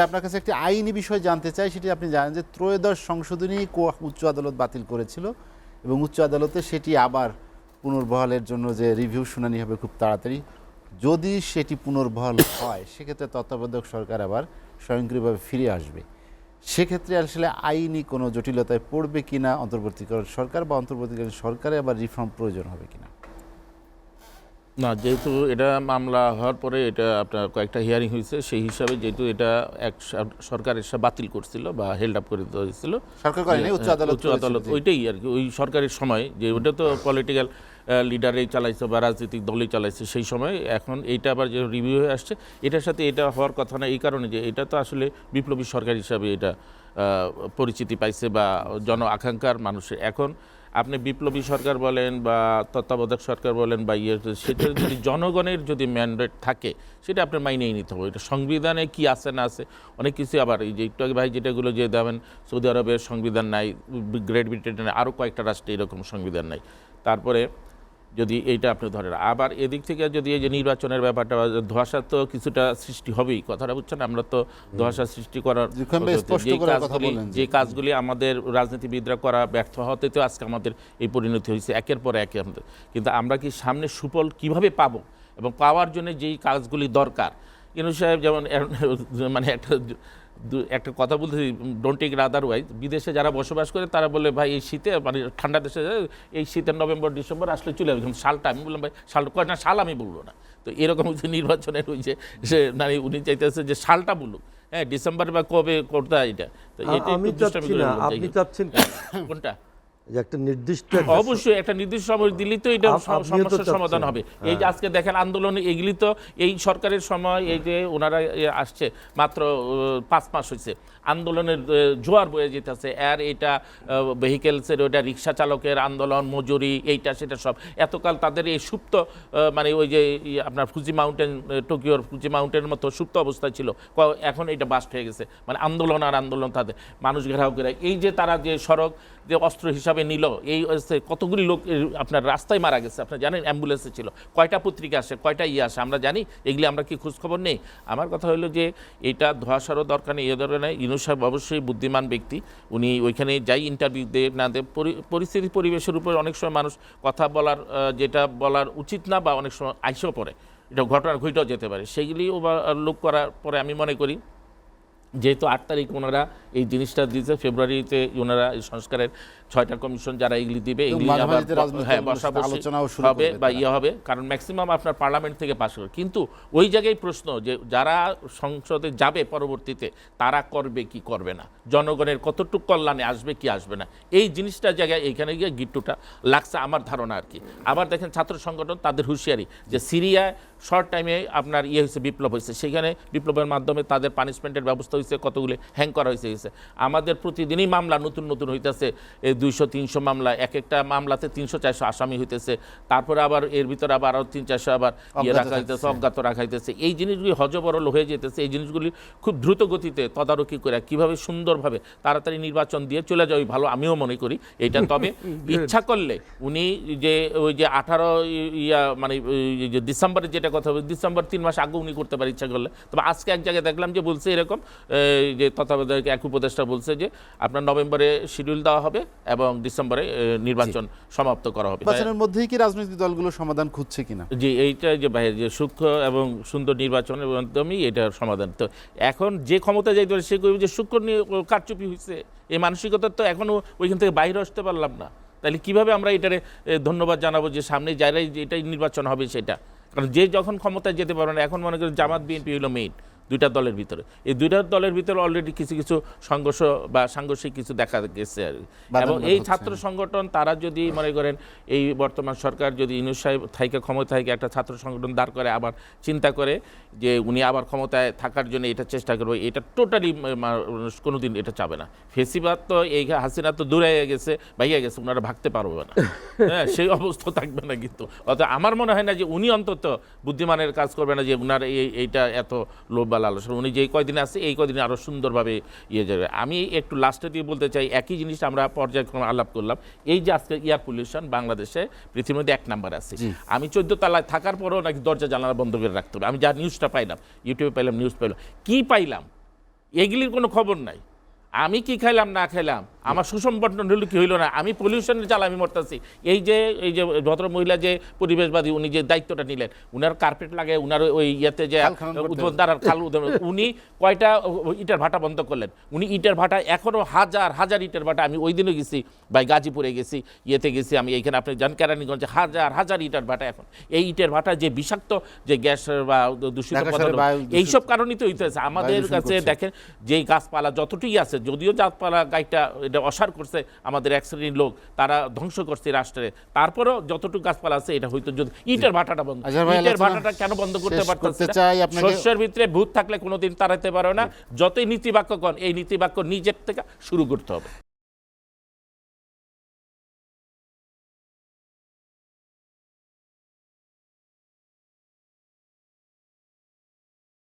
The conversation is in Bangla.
আপনার কাছে একটি আইনি বিষয় জানতে চাই, সেটি আপনি জানেন যে ত্রয়োদশ সংশোধনী উচ্চ আদালত বাতিল করেছিল এবং উচ্চ আদালতে সেটি আবার পুনর্বহালের জন্য যে রিভিউ শুনানি হবে খুব তাড়াতাড়ি। যদি সেটি পুনর্বহাল হয় সেক্ষেত্রে তত্ত্বাবধায়ক সরকার আবার স্বয়ংক্রিয়ভাবে ফিরে আসবে। সেক্ষেত্রে আসলে আইনি কোনো জটিলতায় পড়বে কিনা অন্তর্বর্তীকালীন সরকার, বা অন্তর্বর্তীকালীন সরকারে আবার রিফর্ম প্রয়োজন হবে কিনা? না, যেহেতু এটা মামলা হওয়ার পরে এটা আপনার কয়েকটা হিয়ারিং হয়েছে, সেই হিসাবে যেহেতু এটা এক সরকার এসে বাতিল করছিল বা হেল্ড আপ করে দেওয়া হয়েছিল, সরকার করেনি, উচ্চ আদালত ওইটাই আর কি, ওই সরকারের সময় যে ওটা তো পলিটিক্যাল লিডারেই চালাইছে বা রাজনৈতিক দলই চালাইছে সেই সময়। এখন এইটা আবার যে রিভিউ হয়ে আসছে, এটার সাথে এটা হওয়ার কথা না, এই কারণে যে এটা তো আসলে বিপ্লবী সরকার হিসাবে এটা পরিচিতি পাইছে বা জন আকাঙ্ক্ষার মানুষের। এখন আপনি বিপ্লবী সরকার বলেন বা তত্ত্বাবধায়ক সরকার বলেন বা সেটা যদি জনগণের যদি ম্যান্ডেট থাকে সেটা আপনার মাইনেই নিতে হবে। এটা সংবিধানে কি আছে না আছে অনেক কিছু, আবার এই যে একটু আগে ভাই যেটাগুলো যে দেবেন, সৌদি আরবের সংবিধান নাই, গ্রেট ব্রিটেনের আরও কয়েকটা রাষ্ট্রে এরকম সংবিধান নাই। তারপরে যদি এইটা আপনি ধরেন, আবার এদিক থেকে যদি এই যে নির্বাচনের ব্যাপারটা, ধোঁয়াশা তো কিছুটা সৃষ্টি হবেই, কথাটা বুঝছেন। আমরা তো ধোঁয়াশা সৃষ্টি করার যে কাজগুলি আমাদের রাজনীতিবিদরা করা ব্যর্থ হতে তো আজকে আমাদের এই পরিণতি হয়েছে একের পর এক আমাদের। কিন্তু আমরা কি সামনে সুফল কিভাবে পাবো এবং পাওয়ার জন্য যেই কাজগুলি দরকার, ইউনূস সাহেব যেমন মানে একটা কথা বলতে, ডোন্ট টেক ইট আদারওয়াইজ, বিদেশে যারা বসবাস করে তারা বলে ভাই এই শীতে মানে ঠান্ডা দেশে এই শীতের নভেম্বর ডিসেম্বর আসলে চলে যাবে, সালটা আমি বললাম ভাই সালটা কয় না, সাল আমি বলবো না। তো এরকম হচ্ছে নির্বাচনের ওই যে সে মানে উনি চাইতেছে যে সালটা বলুক, হ্যাঁ ডিসেম্বর বা কবে করতে এটা। তো আপনি চাচ্ছেন কোনটা একটা নির্দিষ্ট, অবশ্যই একটা নির্দিষ্ট সময় দিলেই তো এটা সমস্যার সমাধান হবে। এই যে আজকে দেখেন আন্দোলনে এগুলি তো এই সরকারের সময়, এই যে ওনারা আসছে মাত্র 5 মাস হয়েছে, আন্দোলনের জোয়ার বয়ে যেতেছে। আর এটা ভেহিকেলসের, ওটা রিক্সা চালকের আন্দোলন, মজুরি, এইটা সেটা সব এতকাল তাদের এই সুপ্ত মানে ওই যে আপনার ফুজি মাউন্টেন, টোকিওর ফুজি মাউন্টেনের মতো সুপ্ত অবস্থায় ছিল, এখন এটা বাস্ট হয়ে গেছে। মানে আন্দোলন আর আন্দোলন, তাদের মানুষ ঘেরাও করে, এই যে তারা যে সড়ক যে অস্ত্র হিসাবে নিল, এই কতগুলি লোক আপনার রাস্তায় মারা গেছে আপনার জানেন, অ্যাম্বুলেন্সে ছিল, কয়টা পত্রিকা আসে, কয়টা আসে আমরা জানি, এগুলি আমরা কি খোঁজখবর নেই? আমার কথা হলো যে এটা ধোঁয়াশারও দরকার নেই, এ ধরনের নেই। ইউনূস সাহেব অবশ্যই বুদ্ধিমান ব্যক্তি, উনি ওইখানে যাই ইন্টারভিউ দেয় না দেয়, পরিস্থিতি পরিবেশের উপর অনেক সময় মানুষ কথা বলার যেটা বলার উচিত না বা অনেক সময় আইসেও পড়ে, এটা ঘটনা ঘটেও যেতে পারে, সেইগুলি লোক করার পরে আমি মনে করি যেহেতু 8 তারিখ ওনারা এই জিনিসটা দিয়েছে, ফেব্রুয়ারিতে ওনারা এই সংস্কারের 6টা কমিশন যারা এগুলি দিবে, এগুলি আবার হবে বা হবে, কারণ ম্যাক্সিমাম আপনার পার্লামেন্ট থেকে পাস করে। কিন্তু ওই জায়গায় প্রশ্ন যে যারা সংসদে যাবে পরবর্তীতে তারা করবে কি করবে না, জনগণের কতটুকু কল্যাণে আসবে কি আসবে না, এই জিনিসটা জায়গায় এইখানে গিয়ে গিট্টুটা লাগছে আমার ধারণা আর কি। আবার দেখেন ছাত্র সংগঠন তাদের হুঁশিয়ারি যে সিরিয়ায় শর্ট টাইমে আপনার হয়েছে, বিপ্লব হয়েছে, সেখানে বিপ্লবের মাধ্যমে তাদের পানিশমেন্টের ব্যবস্থা হয়েছে, কতগুলি হ্যাং করা হয়েছে। আমাদের প্রতিদিনই মামলা নতুন নতুন হইতেছে, 200-300 মামলা, এক একটা মামলাতে 300-400 আসামি হইতেছে, তারপরে আবার এর ভিতরে আবার আরও 300-400 আবার রাখা হইতেছে, অজ্ঞাত রাখা হইতেছে। এই জিনিসগুলি হজবরল হয়ে যেতেছে, এই জিনিসগুলি খুব দ্রুত গতিতে তদারকি করে কীভাবে সুন্দরভাবে তাড়াতাড়ি নির্বাচন দিয়ে চলে যাওয়াই ভালো, আমিও মনে করি এটা। তবে ইচ্ছা করলে উনি যে ওই যে 18 মানে যে ডিসেম্বরে যেটা কথা হবে, ডিসেম্বর 3 মাস আগে উনি করতে পারে ইচ্ছা করলে। তবে আজকে এক জায়গায় দেখলাম যে বলছে এরকম যে তত্ত্বাবধায়ক এক উপদেষ্টা বলছে যে আপনার নভেম্বরে শিডিউল দেওয়া হবে এবং ডিসেম্বরে নির্বাচন সমাপ্ত করা হবে। নির্বাচনের মধ্যেই কি রাজনৈতিক দলগুলো সমাধান খুঁজছে কিনা? জি, এইটা যে বাইরে যে সূক্ষ্ম এবং সুন্দর নির্বাচনের মাধ্যমেই এটার সমাধান। তো এখন যে ক্ষমতা যাইতে পারে সে কইবে যে সূক্ষ্ম কারচুপি হয়েছে, এই মানসিকতা তো এখনও ওইখান থেকে বাইরে আসতে পারলাম না। তাহলে কীভাবে আমরা এটারে ধন্যবাদ জানাবো যে সামনে যারাই এটাই নির্বাচন হবে সেটা, কারণ যে যখন ক্ষমতায় যেতে পারবে না, এখন মনে করেন জামাত বিএনপি হলো মেইন দুইটা দলের ভিতরে, এই দুইটা দলের ভিতরে অলরেডি কিছু কিছু সংঘর্ষ বা সাংঘর্ষিক কিছু দেখা গেছে আর কি। এবং এই ছাত্র সংগঠন তারা যদি মনে করেন এই বর্তমান সরকার যদি ইউনূস সাহেব থাইকে ক্ষমতা থেকে একটা ছাত্র সংগঠন দাঁড় করে আবার চিন্তা করে যে উনি আবার ক্ষমতায় থাকার জন্য এটা চেষ্টা করবে, এটা টোটালি কোনোদিন এটা চাবে না। ফেসিবাদ তো এই হাসিনা তো দূরে গেছে, ভাইয়া গেছে, ওনারা ভাগতে পারবে না, হ্যাঁ সেই অবস্থা থাকবে না। কিন্তু অর্থাৎ আমার মনে হয় না যে উনি অন্তত বুদ্ধিমানের কাজ করবে না যে উনার এইটা এত লোভ বা লালসা, উনি যেই কয়দিন আছে এই কয়দিনে আরও সুন্দরভাবে যাবে। আমি একটু লাস্টে দিয়ে বলতে চাই, একই জিনিস আমরা পর্যায়ক্রমে আলাপ করলাম, এই যে আজকে এয়ার পলিউশন বাংলাদেশে পৃথিবীর মধ্যে 1 নম্বর আছে। আমি 14 তলায় থাকার পরেও নাকি দরজা জানালা বন্ধ করে রাখতে হবে। আমি যা নিউজটা পাইলাম, ইউটিউবে পাইলাম, নিউজ পাইলাম, কি পাইলাম এগুলির কোনো খবর নাই। আমি কি খাইলাম না খাইলাম, আমার সুষম বন্টন হলো কি হইলো না, আমি পলিউশনের জ্বালা আমি মরতাছি। এই যে ভদ্র মহিলা যে পরিবেশবাদী, উনি যে দায়িত্বটা নিলেন, উনার কার্পেট লাগে, উনার ওই ইয়েতে যে খাল খনন করতে উদ্বোধন খাল উনি কয়টা ইটের ভাটা বন্ধ করলেন। উনি ইটের ভাটা এখনো হাজার হাজার ইটের ভাটা, আমি ওই দিনও গেছি ভাই, গাজীপুরে গেছি, ইয়েতে গেছি আমি, এইখানে আপনি জান কেরানীগঞ্জে হাজার হাজার ইটের ভাটা। এখন এই ইটের ভাটা যে বিষাক্ত যে গ্যাস বা দূষিত ঢাকা শহরে পদার্থ, বায়ু দূষিত- এইসব কারণেই তো হইতেছে। আমাদের দূষণ কাছে করছে। দেখেন যেই গাছপালা যতটুকুই আছে, যদিও গাছপালা গাছটা এটা অসার করছে আমাদের এক শ্রেণীর লোক, তারা ধ্বংস করছে রাষ্ট্রে, তারপরেও যতটুকু গাছপালা আছে এটা হয়তো যদি ইটের ভাটাটা বন্ধ, আজহার ভাই, ইটের আলোচনা ভাটাটা কেন বন্ধ করতে শেষ পারতেছে করতে না? চাই আপনাকে। শস্যের ভিতরে ভূত থাকলে কোনোদিন তাড়াতে পারো না। যতই নীতিবাক্য কন, এই নীতিবাক্য নিজের থেকে শুরু করতে হবে।